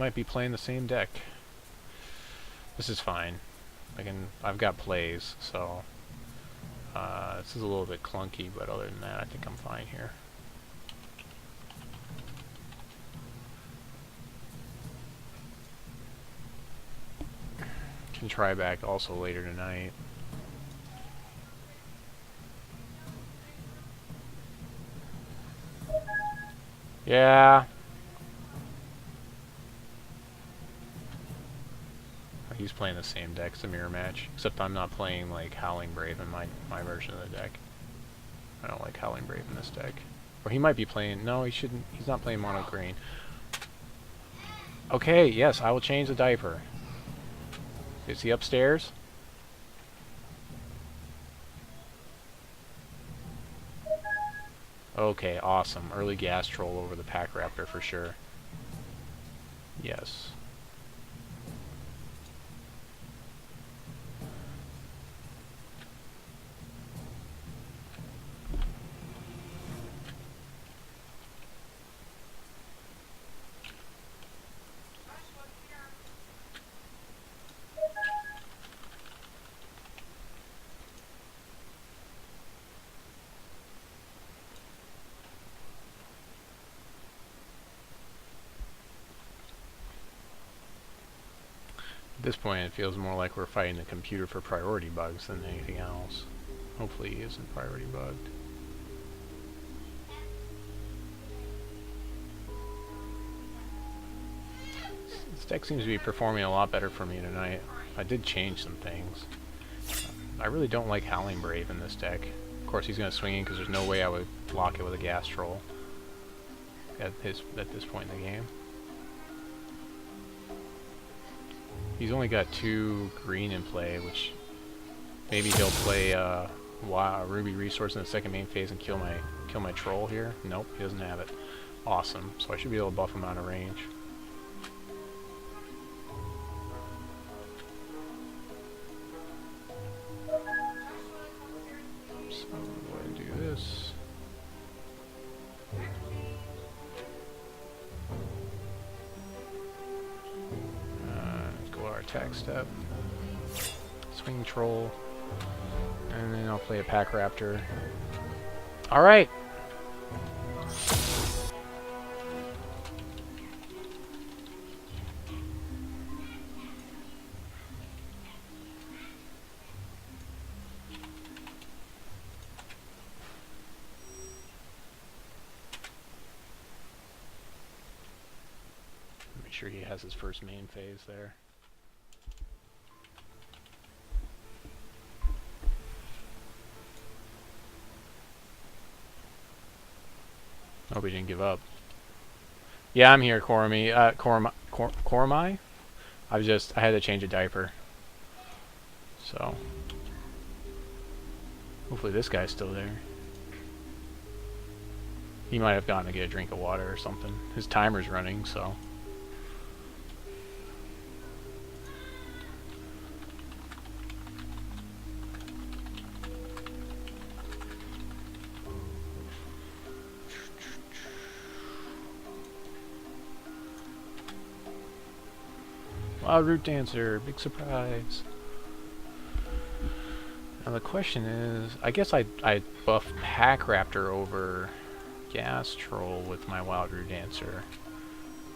might be playing the same deck. This is fine. I've got plays, so this is a little bit clunky, but other than that, I think I'm fine here. Can try back also later tonight. Yeah. He's playing the same deck, it's a mirror match. Except I'm not playing like Howling Brave in my version of the deck. I don't like Howling Brave in this deck. Or he might be playing, no, he shouldn't, he's not playing mono green. Okay, yes, I will change the diaper. Is he upstairs? Okay, awesome. Early gas troll over the Pack Raptor for sure. Yes. At this point, it feels more like we're fighting the computer for priority bugs than anything else. Hopefully he isn't priority bugged. This deck seems to be performing a lot better for me tonight. I did change some things. I really don't like Howling Brave in this deck. Of course he's going to swing in because there's no way I would block it with a gas troll at this point in the game. He's only got 2 green in play, which maybe he'll play Ruby Resource in the second main phase and kill my troll here. Nope, he doesn't have it. Awesome. So I should be able to buff him out of range. So I'm going to do this. Attack step, swing troll, and then I'll play a Pack Raptor. Alright! Make sure he has his first main phase there. Hope he didn't give up. Yeah, I'm here, Korami. Korami? I had to change a diaper. So. Hopefully this guy's still there. He might have gone to get a drink of water or something. His timer's running, so. Wild Root Dancer, big surprise. Now the question is, I guess I buff Pack Raptor over Gas Troll with my Wild Root Dancer.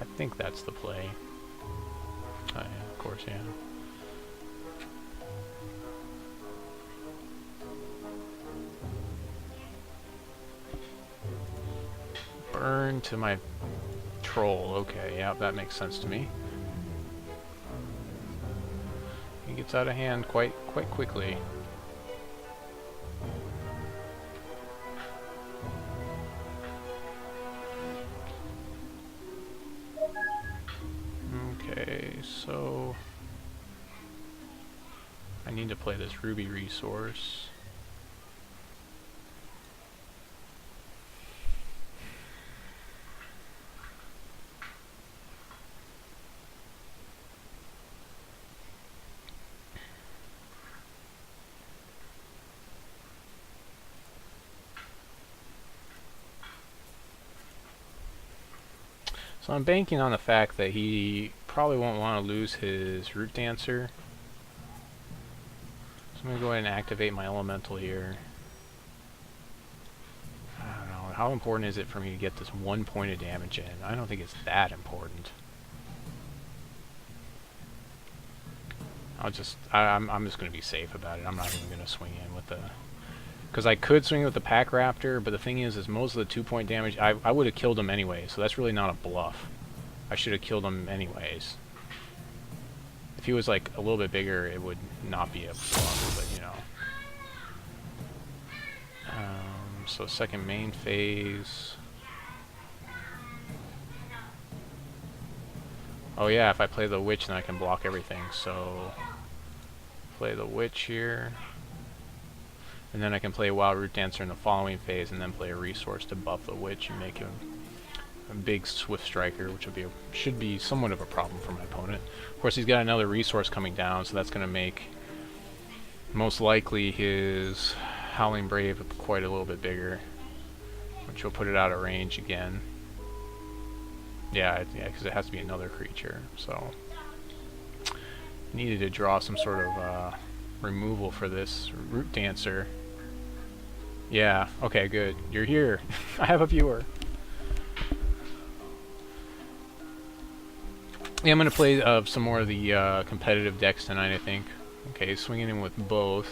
I think that's the play. Oh, yeah, of course, yeah. Burn to my troll. Okay, yeah, that makes sense to me. He gets out of hand quite quickly. Okay, so I need to play this Ruby Resource. So I'm banking on the fact that he probably won't want to lose his Root Dancer. So I'm going to go ahead and activate my Elemental here. I don't know. How important is it for me to get this 1 point of damage in? I don't think it's that important. I'm just going to be safe about it. I'm not even going to swing in with the... Because I could swing with the Pack Raptor, but the thing is most of the 2 point damage, I would have killed him anyway, so that's really not a bluff. I should have killed him anyways. If he was like a little bit bigger, it would not be a bluff, but you know. So second main phase. Oh yeah, if I play the Witch, then I can block everything, so... Play the Witch here. And then I can play Wild Root Dancer in the following phase, and then play a resource to buff the Witch and make him a big Swift Striker, which should be somewhat of a problem for my opponent. Of course, he's got another resource coming down, so that's going to make most likely his Howling Brave quite a little bit bigger, which will put it out of range again. Yeah, because it has to be another creature. So needed to draw some sort of removal for this Root Dancer. Yeah, okay, good. You're here. I have a viewer. Yeah, I'm going to play some more of the competitive decks tonight, I think. Okay, swinging in with both.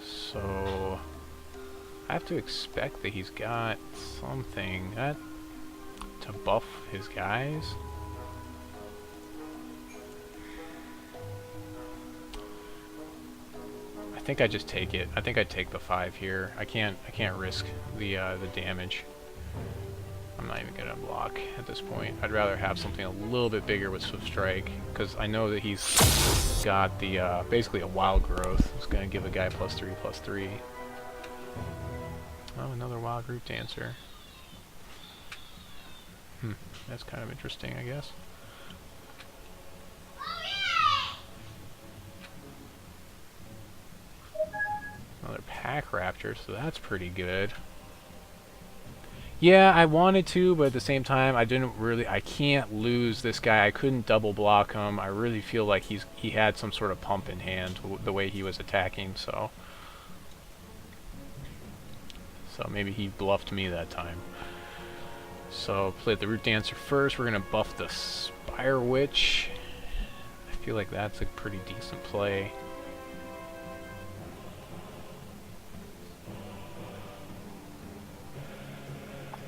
So I have to expect that he's got something to buff his guys. I think I just take it. I think I take the 5 here. I can't risk the damage. I'm not even gonna block at this point. I'd rather have something a little bit bigger with Swift Strike, because I know that he's got the basically a Wild Growth. It's gonna give a guy +3/+3. Oh, another Wild Root Dancer. That's kind of interesting, I guess. Another Pack Raptor, so that's pretty good. Yeah, I wanted to, but at the same time, I can't lose this guy. I couldn't double block him. I really feel like he had some sort of pump in hand the way he was attacking, so maybe he bluffed me that time. So play the Root Dancer first. We're gonna buff the Spire Witch. I feel like that's a pretty decent play.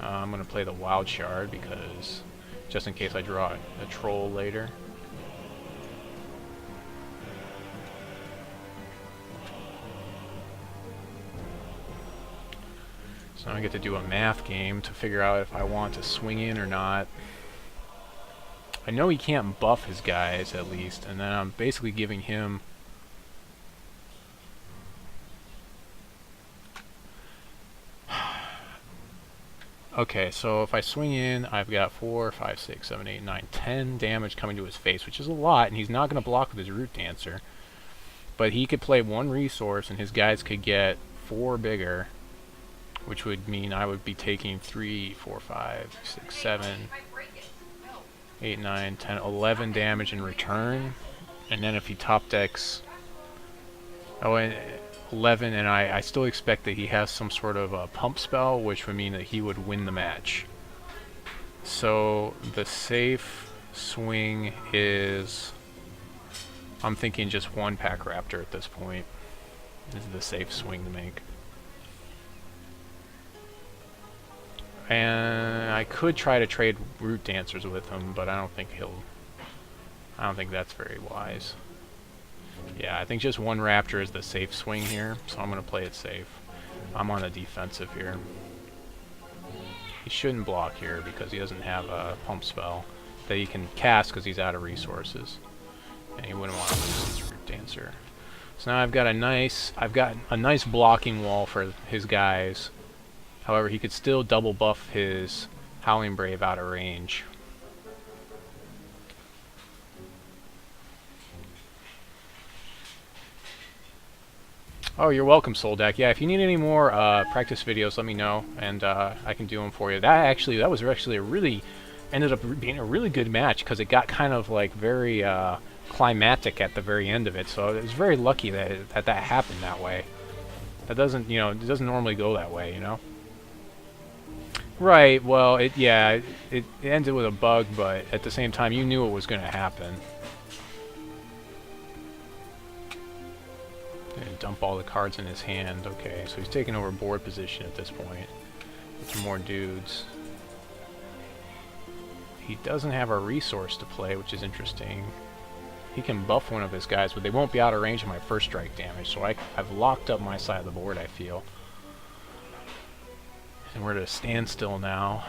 I'm going to play the Wild Shard because just in case I draw a troll later. So now I get to do a math game to figure out if I want to swing in or not. I know he can't buff his guys at least, and then I'm basically giving him okay, so if I swing in, I've got 4, 5, 6, 7, 8, 9, 10 damage coming to his face, which is a lot, and he's not going to block with his Root Dancer. But he could play 1 resource, and his guys could get 4 bigger, which would mean I would be taking 3, 4, 5, 6, 7, 8, 9, 10, 11 damage in return. And then if he top decks... Oh, and 11, and I still expect that he has some sort of a pump spell, which would mean that he would win the match. So the safe swing is, I'm thinking just 1 Pack Raptor at this point is the safe swing to make. And I could try to trade Root Dancers with him, but I don't think that's very wise. Yeah, I think just 1 Raptor is the safe swing here, so I'm going to play it safe. I'm on the defensive here. He shouldn't block here because he doesn't have a pump spell that he can cast because he's out of resources. And he wouldn't want to lose his Root Dancer. So now I've got a nice blocking wall for his guys. However, he could still double buff his Howling Brave out of range. Oh, you're welcome, Zoltog. Yeah, if you need any more practice videos, let me know, and I can do them for you. That was actually a really, ended up being a really good match, because it got kind of like very climactic at the very end of it, so it was very lucky that happened that way. That doesn't, you know, it doesn't normally go that way, you know? Right, well, it ended with a bug, but at the same time, you knew it was going to happen. And dump all the cards in his hand. Okay, so he's taking over board position at this point. With some more dudes. He doesn't have a resource to play, which is interesting. He can buff one of his guys, but they won't be out of range of my first strike damage, so I've locked up my side of the board, I feel. And we're at a standstill now.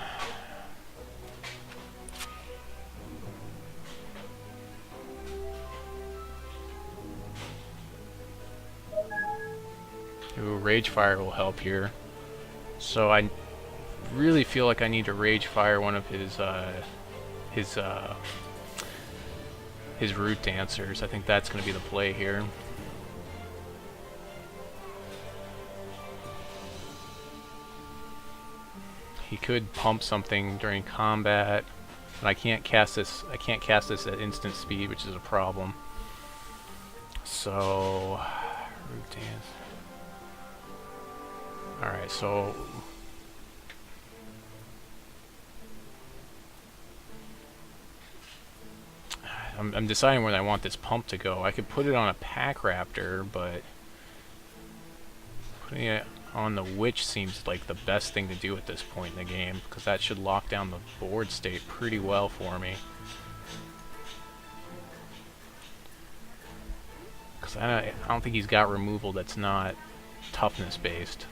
Ooh, Ragefire will help here. So I really feel like I need to Ragefire one of his Root Dancers. I think that's going to be the play here. He could pump something during combat, and I can't cast this. I can't cast this at instant speed, which is a problem. So, Root Dance. All right, so I'm deciding where I want this pump to go. I could put it on a Pack Raptor, but putting it on the Witch seems like the best thing to do at this point in the game, because that should lock down the board state pretty well for me. Because I don't think he's got removal that's not toughness based.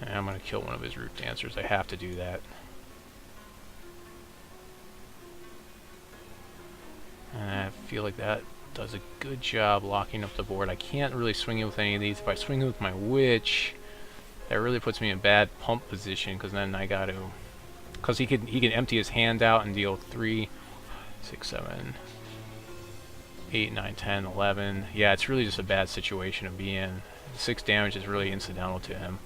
And I'm going to kill one of his Root Dancers. I have to do that. And I feel like that does a good job locking up the board. I can't really swing it with any of these. If I swing it with my Witch, that really puts me in a bad pump position, because then I got to... Because he can empty his hand out and deal 3, 6, 7, 8, 9, 10, 11. Yeah, it's really just a bad situation to be in. 6 damage is really incidental to him.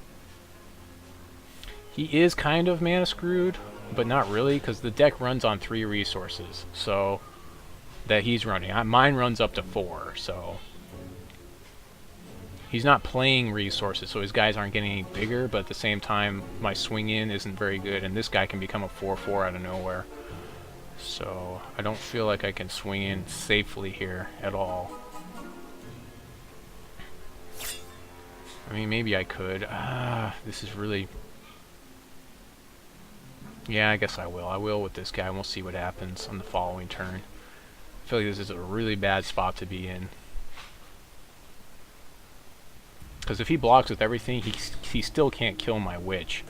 He is kind of mana screwed, but not really, because the deck runs on 3 resources, so that he's running. Mine runs up to 4, so he's not playing resources, so his guys aren't getting any bigger, but at the same time, my swing in isn't very good, and this guy can become a 4/4 out of nowhere. So I don't feel like I can swing in safely here at all. I mean, maybe I could. This is really... Yeah, I guess I will. I will with this guy, and we'll see what happens on the following turn. I feel like this is a really bad spot to be in. Because if he blocks with everything, he still can't kill my Witch.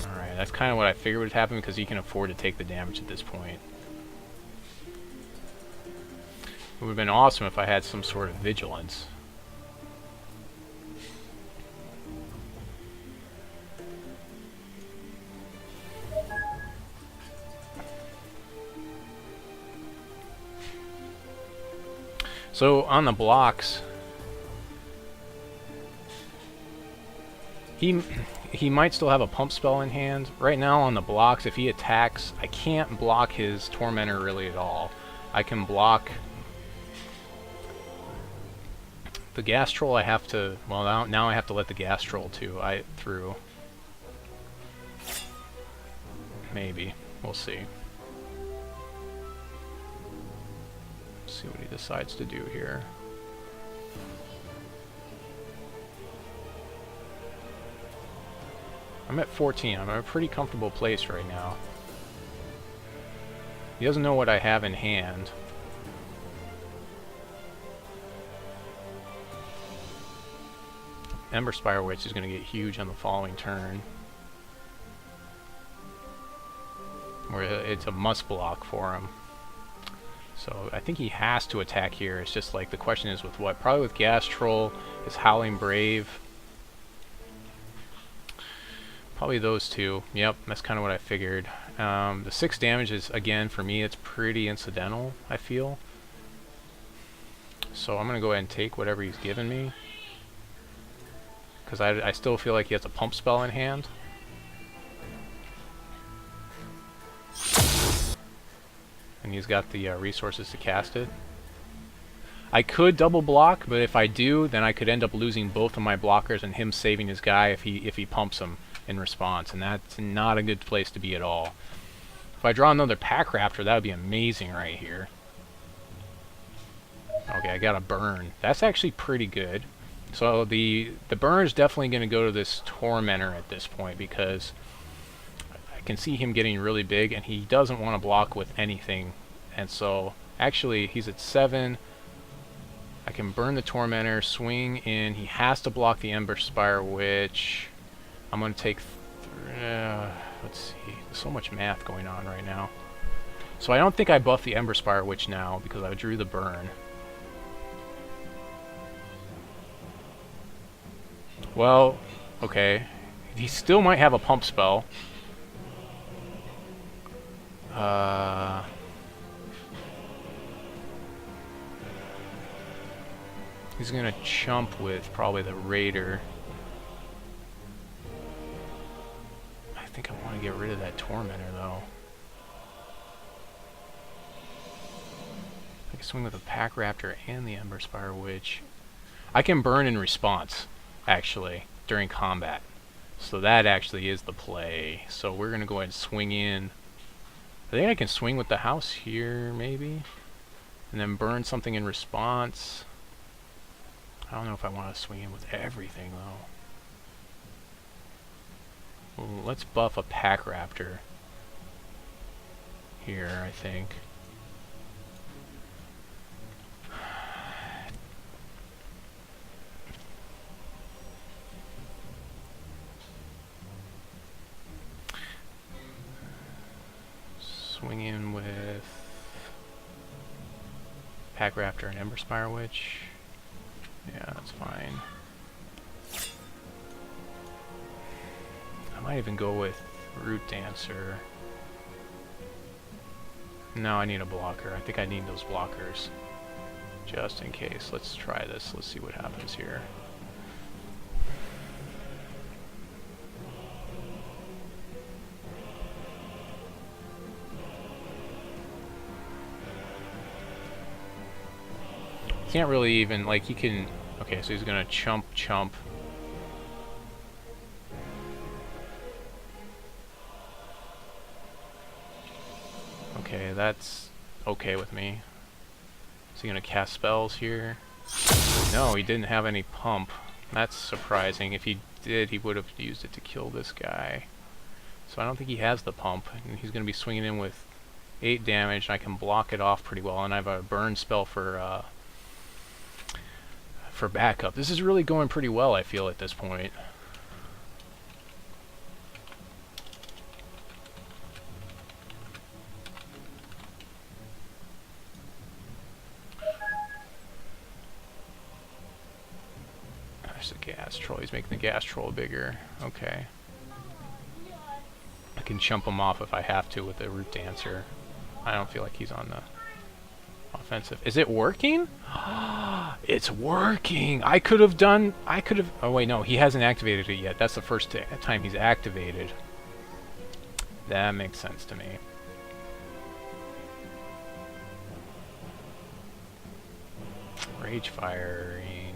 Alright, that's kind of what I figured would happen, because he can afford to take the damage at this point. It would have been awesome if I had some sort of vigilance. So on the blocks, he might still have a pump spell in hand. Right now on the blocks, if he attacks, I can't block his Tormentor really at all. I can block the Gas Troll. I have to, well, now I have to let the Gas Troll through. Maybe. We'll see. See what he decides to do here. I'm at 14. I'm in a pretty comfortable place right now. He doesn't know what I have in hand. Emberspire Witch is going to get huge on the following turn. Where it's a must block for him. So I think he has to attack here. It's just like the question is with what? Probably with Gas Troll, his Howling Brave. Probably those two. Yep, that's kind of what I figured. The 6 damage is, again, for me, it's pretty incidental, I feel. So I'm going to go ahead and take whatever he's given me. Because I still feel like he has a pump spell in hand. And he's got the resources to cast it. I could double block, but if I do, then I could end up losing both of my blockers and him saving his guy if he pumps him in response. And that's not a good place to be at all. If I draw another Pack Raptor, that would be amazing right here. Okay, I got a burn. That's actually pretty good. So the burn is definitely going to go to this Tormentor at this point because I can see him getting really big and he doesn't want to block with anything. And so actually he's at 7. I can burn the Tormentor, swing in. He has to block the Emberspire Witch. I'm going to take... let's see. There's so much math going on right now. So I don't think I buff the Emberspire Witch now because I drew the burn. Well, okay. He still might have a pump spell. He's gonna chump with probably the Raider. I think I want to get rid of that Tormentor though. I can swing with the Pack Raptor and the Emberspire Witch. I can burn in response, actually, during combat. So that actually is the play. So we're gonna go ahead and swing in. I think I can swing with the house here, maybe, and then burn something in response. I don't know if I want to swing in with everything, though. Well, let's buff a Pack Raptor here, I think. Swing in with Pack Raptor and Emberspire Witch. Yeah, that's fine. I might even go with Root Dancer. No, I need a blocker. I think I need those blockers. Just in case. Let's try this. Let's see what happens here. Can't really even, like, he can... Okay, so he's gonna chump. Okay, that's okay with me. Is he gonna cast spells here? No, he didn't have any pump. That's surprising. If he did, he would have used it to kill this guy. So I don't think he has the pump. And he's gonna be swinging in with 8 damage, and I can block it off pretty well. And I have a burn spell for backup. This is really going pretty well, I feel, at this point. There's the gas troll. He's making the gas troll bigger. Okay. I can chump him off if I have to with the Root Dancer. I don't feel like he's on the offensive. Is it working? It's working! I could have... Oh wait, no, he hasn't activated it yet. That's the first time he's activated. That makes sense to me. Ragefiring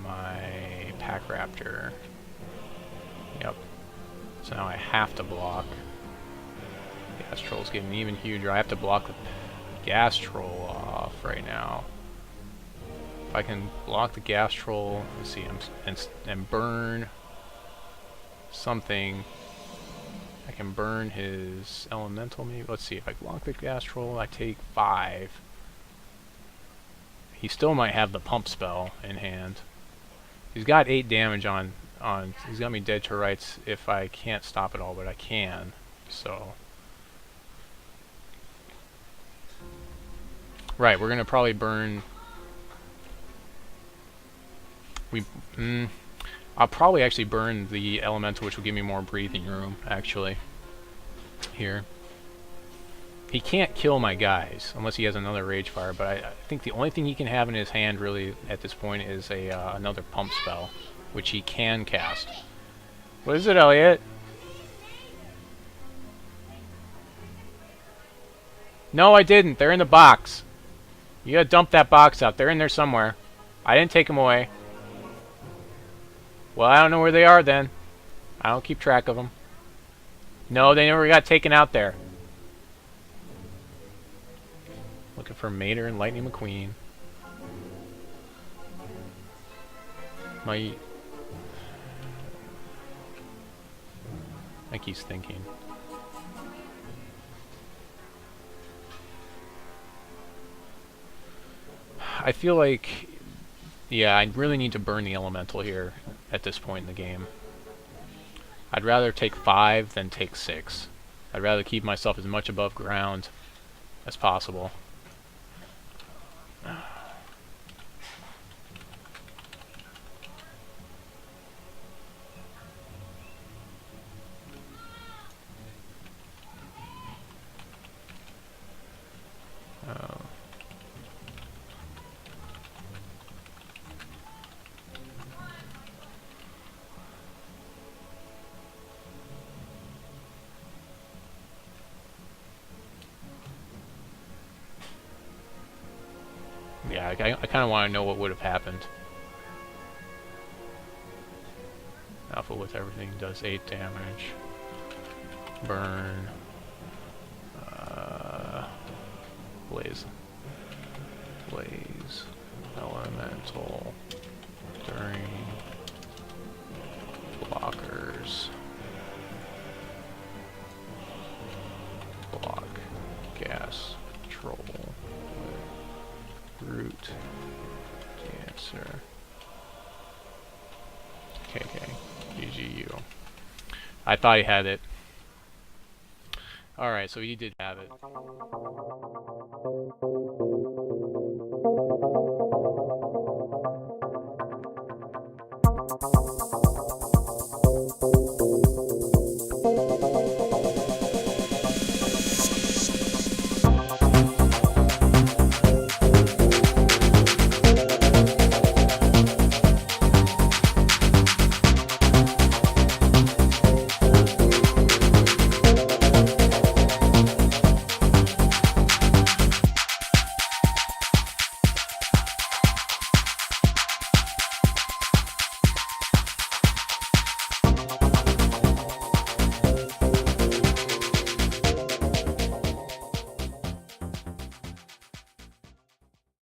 my Pack Raptor. Yep. So now I have to block. Gas Troll's getting even huger. I have to block the Gas Troll off right now. If I can block the Gas Troll, let's see, and burn something. I can burn his Elemental maybe. Let's see, if I block the Gas Troll, I take 5. He still might have the pump spell in hand. He's got 8 damage on he's got me dead to rights if I can't stop it all, but I can. So right, we're gonna probably burn. I'll probably actually burn the Elemental, which will give me more breathing room, actually. here. He can't kill my guys unless he has another Ragefire, but I think the only thing he can have in his hand really at this point is a another pump spell, which he can cast. What is it, Elliot? No, I didn't. They're in the box. You gotta dump that box out. They're in there somewhere. I didn't take them away. Well, I don't know where they are then. I don't keep track of them. No, they never got taken out there. Looking for Mater and Lightning McQueen. I think he's thinking. I feel like, yeah, I really need to burn the elemental here at this point in the game. I'd rather take 5 than take 6. I'd rather keep myself as much above ground as possible. Yeah, I kind of want to know what would have happened. Alpha with everything does 8 damage. Burn. Blaze. Blaze. Elemental. During. Blockers. Block. Gas. Troll. Root. Dancer. KK. GGU. I thought he had it. Alright, so he did have it.